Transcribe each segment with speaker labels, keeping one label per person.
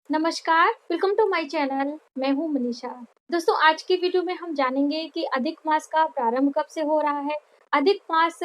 Speaker 1: नमस्कार, welcome to my channel. मैं हूं मनीषा। दोस्तों, आज की वीडियो में हम जानेंगे कि अधिक मास का प्रारंभ कब से हो रहा है, अधिक मास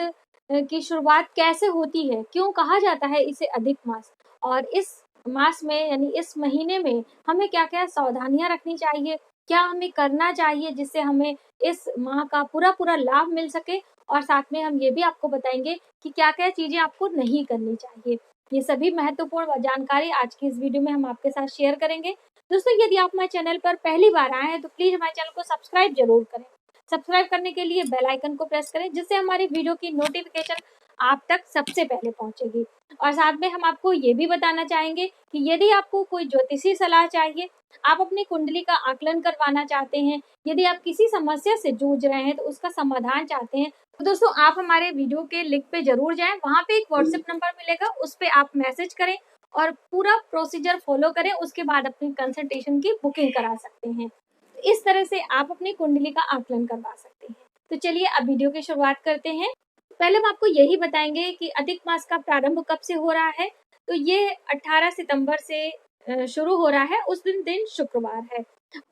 Speaker 1: की शुरुआत कैसे होती है, क्यों कहा जाता है इसे अधिक मास, और इस मास में यानी इस महीने में हमें क्या-क्या सावधानियां रखनी चाहिए, क्या हमें करना चाहिए जिससे हमें इस माह का पूरा लाभ मिल सके, और साथ में हम ये भी आपको बताएंगे कि क्या-क्या चीजें आपको नहीं करनी चाहिए। ये सभी महत्वपूर्ण जानकारी आज की इस वीडियो में हम आपके साथ शेयर करेंगे। दोस्तों, यदि आप हमारे चैनल पर पहली बार आए हैं तो प्लीज हमारे चैनल को सब्सक्राइब जरूर करें। सब्सक्राइब करने के लिए बेल आइकन को प्रेस करें, जिससे हमारी वीडियो की नोटिफिकेशन आप तक सबसे पहले पहुंचेगी। और साथ में हम आपको ये भी बताना चाहेंगे कि यदि आपको कोई ज्योतिषी सलाह चाहिए, आप अपनी कुंडली का आकलन करवाना चाहते हैं, यदि आप किसी समस्या से जूझ रहे हैं तो उसका समाधान चाहते हैं, तो दोस्तों आप हमारे वीडियो के लिंक पे जरूर जाएं। वहां पे एक व्हाट्सएप नंबर मिलेगा, उस पे आप मैसेज करें और पूरा प्रोसीजर फॉलो करें। उसके बाद अपनी कंसल्टेशन की बुकिंग करा सकते हैं। इस तरह से आप अपनी कुंडली का आकलन करवा सकते हैं। तो चलिए अब वीडियो की शुरुआत करते हैं। पहले हम आपको यही बताएंगे कि अधिक मास का प्रारंभ कब से हो रहा है। तो ये 18 सितंबर से शुरू हो रहा है। उस दिन शुक्रवार है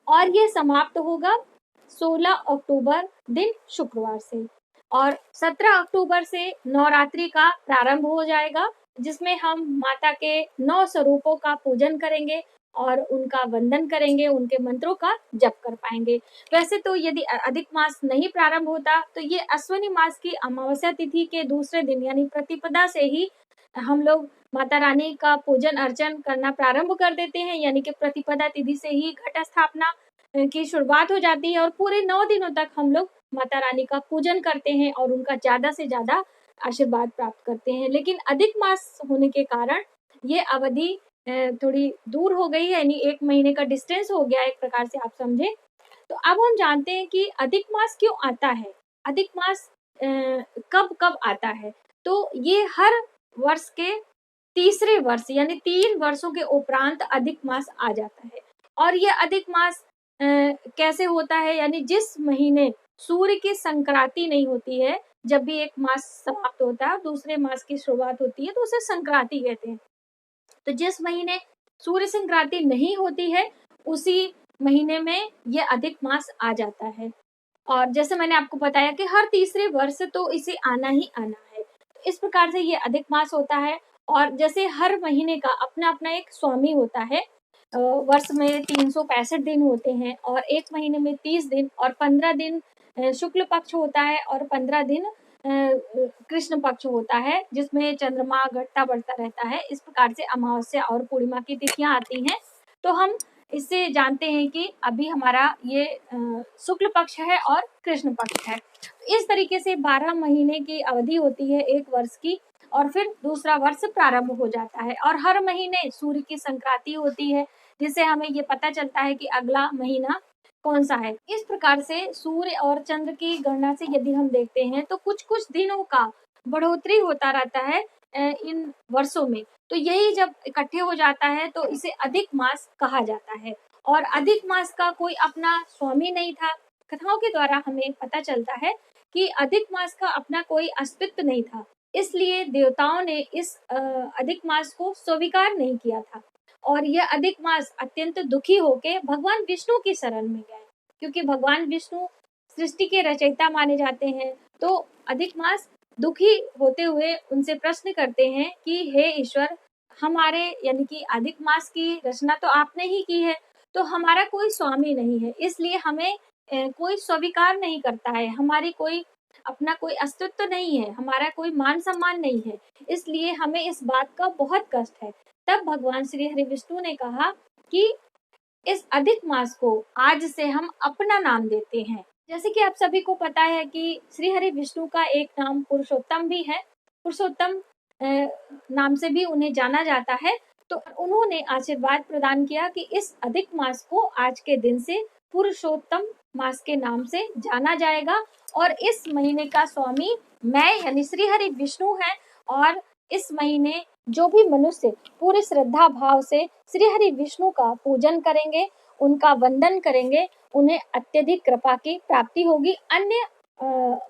Speaker 1: और ये समाप्त होगा 16 अक्टूबर दिन शुक्रवार से। और 17 अक्टूबर से नवरात्रि का प्रारंभ हो जाएगा, जिसमें हम माता के 9 स्वरूपों का पूजन करेंगे और उनका वंदन करेंगे, उनके मंत्रों का जप कर पाएंगे। वैसे तो यदि अधिक मास नहीं प्रारंभ होता तो ये अश्विनी मास की अमावस्या तिथि के दूसरे दिन यानी प्रतिपदा से ही हम लोग माता रानी का पूजन अर्चन करना प्रारंभ कर देते हैं। यानी कि प्रतिपदा तिथि से ही घट स्थापना की शुरुआत हो जाती है और पूरे 9 दिनों तक हम लोग माता रानी का पूजन करते हैं और उनका ज्यादा से ज्यादा आशीर्वाद प्राप्त करते हैं। लेकिन अधिक मास होने के कारण ये अवधि थोड़ी दूर हो गई है, यानी 1 महीने का डिस्टेंस हो गया एक प्रकार से आप समझे। तो अब हम जानते हैं कि अधिक मास क्यों आता है, अधिक मास कब कब आता है। तो ये हर वर्ष के तीसरे वर्ष यानी 3 वर्षों के उपरांत अधिक मास आ जाता है। और ये अधिक मास कैसे होता है, यानी जिस महीने सूर्य की संक्रांति नहीं होती है, जब भी एक मास समाप्त होता है दूसरे मास की शुरुआत होती है तो उसे संक्रांति कहते हैं। तो जिस महीने सूर्य संक्रांति नहीं होती है उसी महीने में ये अधिक मास आ जाता है। और जैसे मैंने आपको बताया कि हर तीसरे वर्ष तो इसे आना ही आना है। इस प्रकार से ये अधिक मास होता है। और जैसे हर महीने का अपना अपना एक स्वामी होता है। वर्ष में 365 दिन होते हैं और एक महीने में 30 दिन और 15 दिन शुक्ल पक्ष होता है और 15 दिन कृष्ण पक्ष होता है, जिसमें चंद्रमा घटता बढ़ता रहता है। इस प्रकार से अमावस्या और पूर्णिमा की तिथियां आती हैं। तो हम इससे जानते हैं कि अभी हमारा ये शुक्ल पक्ष है और कृष्ण पक्ष है। इस तरीके से 12 महीने की अवधि होती है एक वर्ष की, और फिर दूसरा वर्ष प्रारंभ हो जाता है। और हर महीने सूर्य की संक्रांति होती है, जिससे हमें ये पता चलता है कि अगला महीना कौन सा है। इस प्रकार से सूर्य और चंद्र की गणना से यदि हम देखते हैं तो कुछ कुछ दिनों का बढ़ोतरी होता रहता है इन वर्षों में। तो यही जब इकट्ठे हो जाता है तो इसे अधिक मास कहा जाता है। और अधिक मास का कोई अपना स्वामी नहीं था। कथाओं के द्वारा हमें पता चलता है कि अधिक मास का अपना कोई अस्तित्व नहीं था, इसलिए देवताओं ने इस अधिक मास को स्वीकार नहीं किया था। और यह अधिक मास अत्यंत दुखी होकर भगवान विष्णु की शरण में गए, क्योंकि भगवान विष्णु सृष्टि के रचयिता माने जाते हैं। तो अधिक मास दुखी होते हुए उनसे प्रश्न करते हैं कि हे ईश्वर, हमारे यानी कि अधिक मास की रचना तो आपने ही की है, तो हमारा कोई स्वामी नहीं है, इसलिए हमें कोई स्वीकार नहीं करता है, हमारी कोई अपना कोई अस्तित्व नहीं है, हमारा कोई मान सम्मान नहीं है, इसलिए हमें इस बात का बहुत कष्ट है। तब भगवान श्री हरि विष्णु ने कहा कि इस अधिक मास को आज से हम अपना नाम देते हैं। जैसे कि आप सभी को पता है कि श्री हरि विष्णु का एक नाम पुरुषोत्तम भी है। पुरुषोत्तम नाम से भी उन्हें जाना जाता है। तो उन्होंने आशीर्वाद प्रदान किया कि इस अधिक मास को आज के दिन से पुरुषोत्तम मास के नाम से जाना जाएगा। और इस महीने का स्वामी मैं यानी श्री हरि विष्णु है। और इस महीने जो भी मनुष्य पूरी श्रद्धा भाव से श्री हरि विष्णु का पूजन करेंगे, उनका वंदन करेंगे, उन्हें अत्यधिक कृपा की प्राप्ति होगी अन्य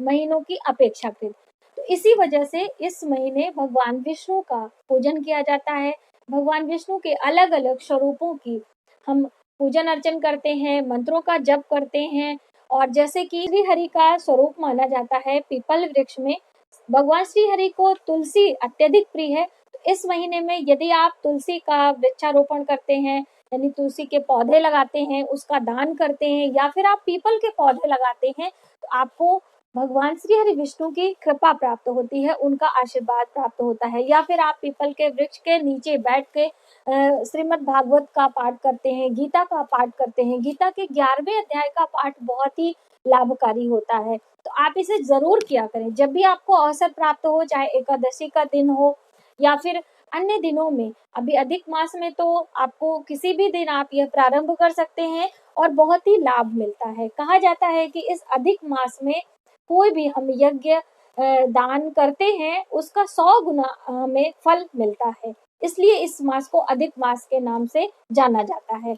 Speaker 1: महीनों की अपेक्षाकृत। तो इसी वजह से इस महीने भगवान विष्णु का पूजन किया जाता है। भगवान विष्णु के अलग अलग स्वरूपों की हम पूजन अर्चन करते हैं, मंत्रों का जप करते हैं। और जैसे कि श्री हरि का स्वरूप माना जाता है पीपल वृक्ष में, भगवान श्री हरि को तुलसी अत्यधिक प्रिय है। तो इस महीने में यदि आप तुलसी का वृक्षारोपण करते हैं, यानी तुलसी के पौधे लगाते हैं, उसका दान करते हैं, या फिर आप पीपल के पौधे लगाते हैं, तो आपको भगवान श्री हरि विष्णु की कृपा प्राप्त होती है, उनका आशीर्वाद प्राप्त होता है। या फिर आप पीपल के वृक्ष के नीचे बैठ के श्रीमद् भागवत का पाठ करते हैं, गीता का पाठ करते हैं। गीता के 11वें अध्याय का पाठ बहुत ही लाभकारी होता है, तो आप इसे जरूर किया करें। जब भी आपको अवसर प्राप्त हो, चाहे एकादशी का दिन हो या फिर अन्य दिनों में, अभी अधिक मास में तो आपको किसी भी दिन आप यह प्रारंभ कर सकते हैं और बहुत ही लाभ मिलता है। कहा जाता है कि इस अधिक मास में कोई भी हम यज्ञ दान करते हैं, उसका 100 गुना हमें फल मिलता है। इसलिए इस मास को अधिक मास के नाम से जाना जाता है।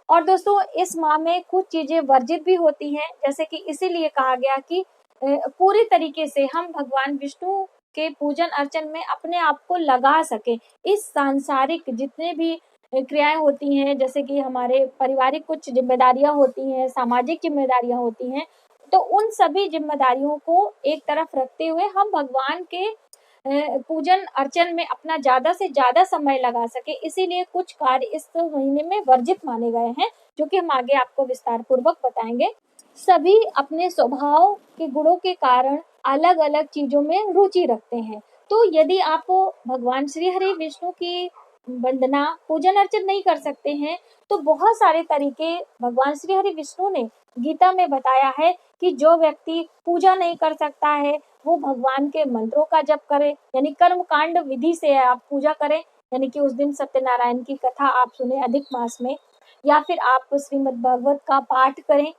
Speaker 1: और दोस्तों, इस माह में कुछ चीजें वर्जित भी होती हैं, जैसे कि इसीलिए कहा गया कि पूरी तरीके से हम भगवान विष्णु के पूजन अर्चन में अपने आप को लगा सके। इस सांसारिक जितने भी क्रियाएं होती हैं, जैसे कि हमारे पारिवारिक कुछ जिम्मेदारियां होती हैं, सामाजिक जिम्मेदारियां होती हैं, तो उन सभी जिम्मेदारियों को एक तरफ रखते हुए हम भगवान के पूजन अर्चन में अपना ज्यादा से ज्यादा समय लगा सके। इसीलिए कुछ कार्य इस महीने में वर्जित माने गए हैं, जो कि हम आगे आपको विस्तार पूर्वक बताएंगे। सभी अपने स्वभाव के गुणों के कारण अलग अलग चीजों में रुचि रखते हैं। तो यदि आप भगवान श्री हरि विष्णु की वंदना पूजन अर्चन नहीं कर सकते हैं, तो बहुत सारे तरीके भगवान श्री हरि विष्णु ने गीता में बताया है कि जो व्यक्ति पूजा नहीं कर सकता है, वो भगवान के मंत्रों का जप करे, यानी कर्म कांड विधि से आप पूजा करें। यानी कि उस दिन सत्यनारायण की कथा आप सुने अधिक मास में, या फिर आप श्रीमद् भागवत का पाठ करें।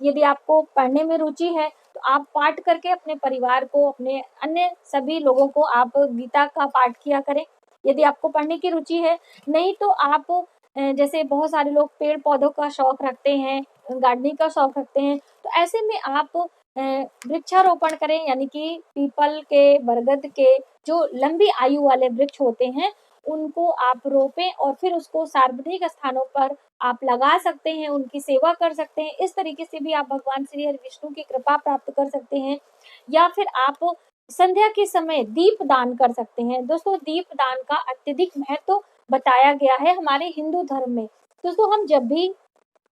Speaker 1: यदि आपको पढ़ने में रुचि है, तो आप पाठ करके अपने परिवार को, अपने अन्य सभी लोगों को आप गीता का पाठ किया करें, यदि आपको पढ़ने की रुचि है। नहीं तो आप जैसे बहुत सारे लोग पेड़ पौधों का शौक रखते हैं, गार्डनिंग का शौक रखते हैं, तो ऐसे में आप वृक्षारोपण करें, यानी कि पीपल के, बरगद के जो लंबी आयु वाले वृक्ष होते हैं, उनको आप रोपें और फिर उसको सार्वजनिक स्थानों पर आप लगा सकते हैं, उनकी सेवा कर सकते हैं। इस तरीके से भी आप भगवान श्री हरि विष्णु की कृपा प्राप्त कर सकते हैं। या फिर आप संध्या के समय दीप दान कर सकते हैं। दोस्तों, दीप दान का अत्यधिक महत्व बताया गया है हमारे हिंदू धर्म में। दोस्तों, हम जब भी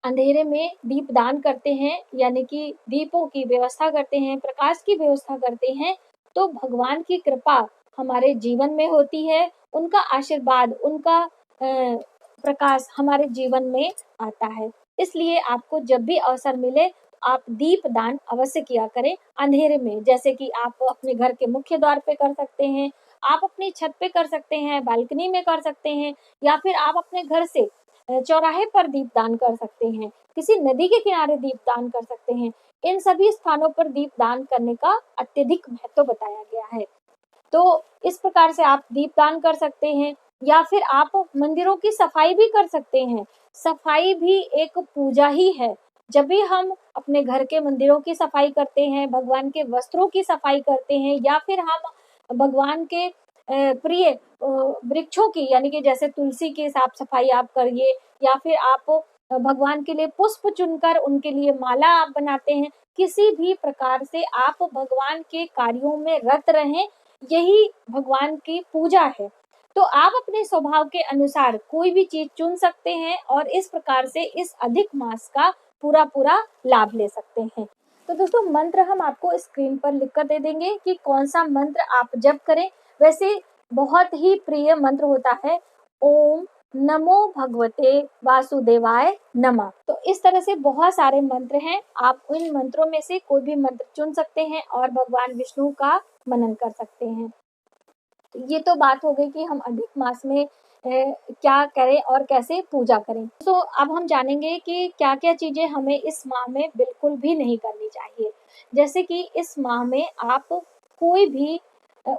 Speaker 1: अंधेरे में दीप दान करते हैं, यानी कि दीपों की व्यवस्था करते हैं, प्रकाश की व्यवस्था करते हैं, तो भगवान की कृपा हमारे जीवन में होती है, उनका आशीर्वाद, उनका प्रकाश हमारे जीवन में आता है। इसलिए आपको जब भी अवसर मिले, आप दीप दान अवश्य किया करें अंधेरे में। जैसे कि आप अपने घर के मुख्य द्वार पे कर सकते हैं, आप अपनी छत पे कर सकते हैं, बालकनी में कर सकते हैं, या फिर आप अपने घर से चौराहे पर दीपदान कर सकते हैं, किसी नदी के किनारे दीपदान कर सकते हैं। इन सभी स्थानों पर दीपदान करने का अत्यधिक महत्व बताया गया है। तो इस प्रकार से आप दीपदान कर सकते हैं। या फिर आप मंदिरों की सफाई भी कर सकते हैं। सफाई भी एक पूजा ही है। जब भी हम अपने घर के मंदिरों की सफाई करते हैं, भगवान के वस्त्रों की सफाई करते हैं, या फिर हम भगवान के प्रिय वृक्षों की, यानी कि जैसे तुलसी की साफ सफाई आप करिए, या फिर आप भगवान के लिए पुष्प चुनकर उनके लिए माला आप बनाते हैं। किसी भी प्रकार से आप भगवान के कार्यों में रत रहें, यही भगवान की पूजा है। तो आप अपने स्वभाव के अनुसार कोई भी चीज चुन सकते हैं और इस प्रकार से इस अधिक मास का पूरा पूरा लाभ ले सकते हैं। तो दोस्तों, मंत्र हम आपको स्क्रीन पर लिख कर दे देंगे कि कौन सा मंत्र आप जप करें। वैसे बहुत ही प्रिय मंत्र होता है, ओम नमो भगवते वासुदेवाय नमः। तो इस तरह से बहुत सारे मंत्र हैं, आप इन मंत्रों में से कोई भी मंत्र चुन सकते हैं और भगवान विष्णु का मनन कर सकते हैं। ये तो बात हो गई कि हम अधिक मास में क्या करें और कैसे पूजा करें। तो अब हम जानेंगे कि क्या क्या चीजें हमें इस माह में बिल्कुल भी नहीं करनी चाहिए। जैसे कि इस माह में आप कोई भी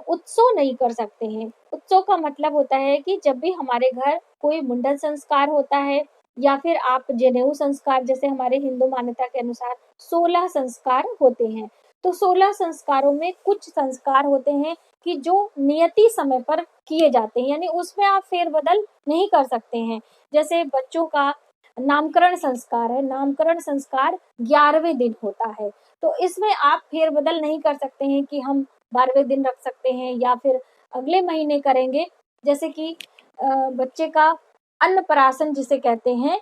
Speaker 1: उत्सव नहीं कर सकते हैं। उत्सव का मतलब होता है कि जब भी हमारे घर कोई मुंडन संस्कार होता है, या फिर आप जनेऊ संस्कार, जैसे हमारे हिंदू मान्यता के अनुसार 16 संस्कार होते हैं, तो 16 संस्कारों में कुछ संस्कार होते हैं कि जो नियति समय पर किए जाते हैं, यानी उसमें आप फेरबदल नहीं कर सकते हैं। जैसे बच्चों का नामकरण संस्कार है, नामकरण संस्कार 11वें दिन होता है, तो इसमें आप फेरबदल नहीं कर सकते हैं कि हम 12वें दिन रख सकते हैं या फिर अगले महीने करेंगे। जैसे कि बच्चे का अन्नप्राशन जिसे कहते हैं,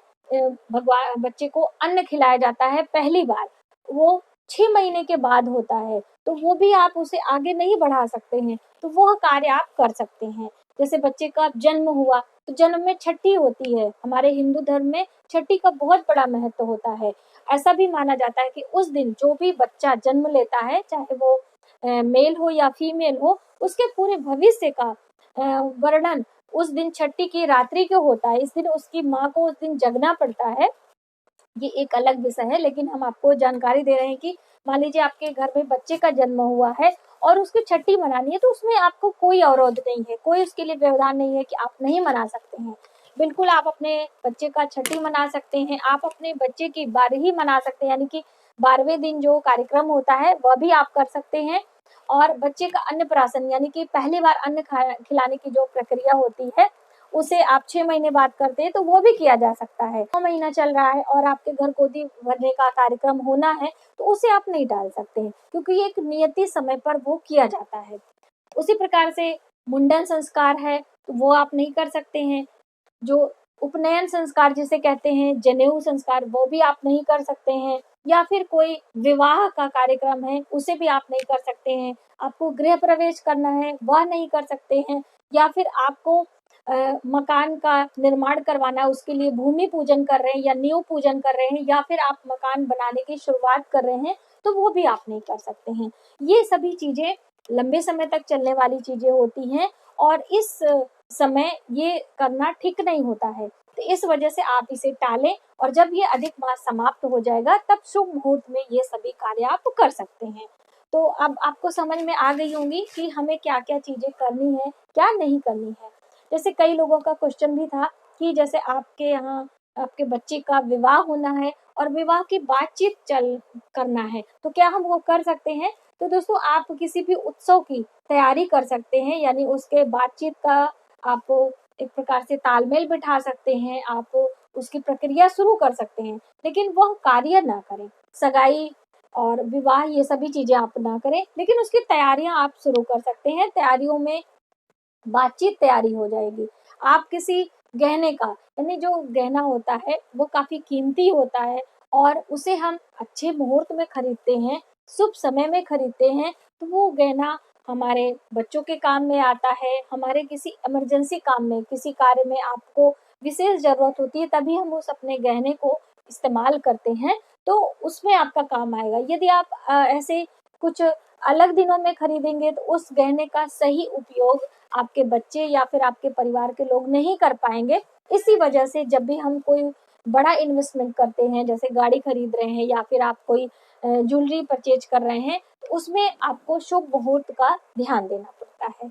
Speaker 1: भगवान बच्चे को अन्न खिलाया जाता है पहली बार, वो 6 महीने के बाद होता है, तो वो भी आप उसे आगे नहीं बढ़ा सकते हैं, तो वह कार्य आप कर सकते हैं। जैसे बच्चे का जन्म हुआ, तो जन्म में छठी होती है, हमारे हिंदू धर्म में छठी का बहुत बड़ा महत्व होता है। ऐसा भी माना जाता है कि उस दिन जो भी बच्चा जन्म लेता है, चाहे वो मेल हो या फीमेल हो, उसके पूरे भविष्य का वर्णन उस दिन छठी की रात्रि को होता है। इस दिन उसकी माँ को उस दिन जगना पड़ता है, ये एक अलग विषय है, लेकिन हम आपको जानकारी दे रहे हैं कि मान लीजिए आपके घर में बच्चे का जन्म हुआ है और उसकी छठी मनानी है, तो उसमें आपको कोई अवरोध नहीं है, कोई उसके लिए व्यवधान नहीं है कि आप नहीं मना सकते हैं। बिल्कुल आप अपने बच्चे का छठी मना सकते हैं, आप अपने बच्चे की बारही मना सकते हैं, यानी कि 12वें दिन जो कार्यक्रम होता है वह भी आप कर सकते हैं। और बच्चे का अन्नप्राशन यानी कि पहली बार अन्न खिलाने की जो प्रक्रिया होती है, उसे आप 6 महीने बाद करते हैं, तो वो भी किया जा सकता है। 9 महीना चल रहा है और आपके घर गोदी भरने का कार्यक्रम होना है, तो उसे आप नहीं टाल सकते हैं, क्योंकि ये एक नियति समय पर वो किया जाता है। उसी प्रकार से मुंडन संस्कार है, तो वो आप नहीं कर सकते हैं। जो उपनयन संस्कार जिसे कहते हैं, जनेऊ संस्कार, वो भी आप नहीं कर सकते हैं। या फिर कोई विवाह का कार्यक्रम है, उसे भी आप नहीं कर सकते हैं। आपको गृह प्रवेश करना है, वह नहीं कर सकते हैं। या फिर आपको मकान का निर्माण करवाना, उसके लिए भूमि पूजन कर रहे हैं या नींव पूजन कर रहे हैं, या फिर आप मकान बनाने की शुरुआत कर रहे हैं, तो वो भी आप नहीं कर सकते हैं। ये सभी चीजें लंबे समय तक चलने वाली चीजें होती हैं और इस समय ये करना ठीक नहीं होता है, तो इस वजह से आप इसे टालें और जब ये अधिक मास समाप्त हो जाएगा तब शुभ मुहूर्त में ये सभी कार्य आप कर सकते हैं। तो अब आपको समझ में आ गई होंगी कि हमें क्या क्या चीजें करनी है, क्या नहीं करनी है। जैसे कई लोगों का क्वेश्चन भी था कि जैसे आपके यहाँ आपके बच्चे का विवाह होना है और विवाह की बातचीत करना है, तो क्या हम वो कर सकते हैं। तो दोस्तों आप किसी भी उत्सव की तैयारी कर सकते हैं, यानी उसके बातचीत का आप एक प्रकार से तालमेल बिठा सकते हैं, आप उसकी प्रक्रिया शुरू कर सकते हैं, लेकिन वह कार्य ना करें। सगाई और विवाह ये सभी चीजें आप ना करें, लेकिन उसकी तैयारियां आप शुरू कर सकते हैं। तैयारियों में बातचीत तैयारी हो जाएगी। आप किसी गहने का, यानी जो गहना होता है वो काफी कीमती होता है और उसे हम अच्छे मुहूर्त में खरीदते हैं, शुभ समय में खरीदते हैं, तो वो गहना हमारे बच्चों के काम में आता है, हमारे किसी इमरजेंसी काम में, किसी कार्य में आपको विशेष जरूरत होती है, तभी हम उस अपने गहने को इस्तेमाल करते हैं, तो उसमें आपका काम आएगा। यदि आप ऐसे कुछ अलग दिनों में खरीदेंगे तो उस गहने का सही उपयोग आपके बच्चे या फिर आपके परिवार के लोग नहीं कर पाएंगे। इसी वजह से जब भी हम कोई बड़ा इन्वेस्टमेंट करते हैं, जैसे गाड़ी खरीद रहे हैं या फिर आप कोई ज्वेलरी परचेज कर रहे हैं, तो उसमें आपको शुभ मुहूर्त का ध्यान देना पड़ता है।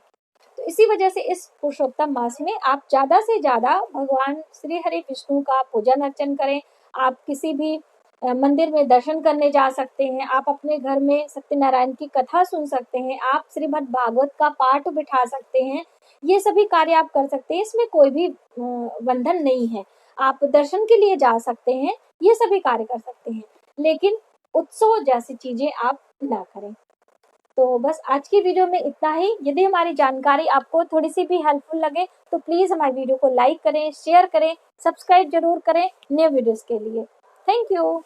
Speaker 1: तो इसी वजह से इस पुरुषोत्तम मास में आप ज्यादा से ज्यादा भगवान श्री हरि विष्णु का पूजन अर्चन करें। आप किसी भी मंदिर में दर्शन करने जा सकते हैं, आप अपने घर में सत्यनारायण की कथा सुन सकते हैं, आप श्रीमद् भागवत का पाठ बिठा सकते हैं, ये सभी कार्य आप कर सकते हैं। इसमें कोई भी बंधन नहीं है, आप दर्शन के लिए जा सकते हैं, ये सभी कार्य कर सकते हैं, लेकिन उत्सव जैसी चीजें आप ना करें। तो बस आज की वीडियो में इतना ही। यदि हमारी जानकारी आपको थोड़ी सी भी हेल्पफुल लगे तो प्लीज हमारी वीडियो को लाइक करें, शेयर करें, सब्सक्राइब जरूर करें नए वीडियोस के लिए। Thank you.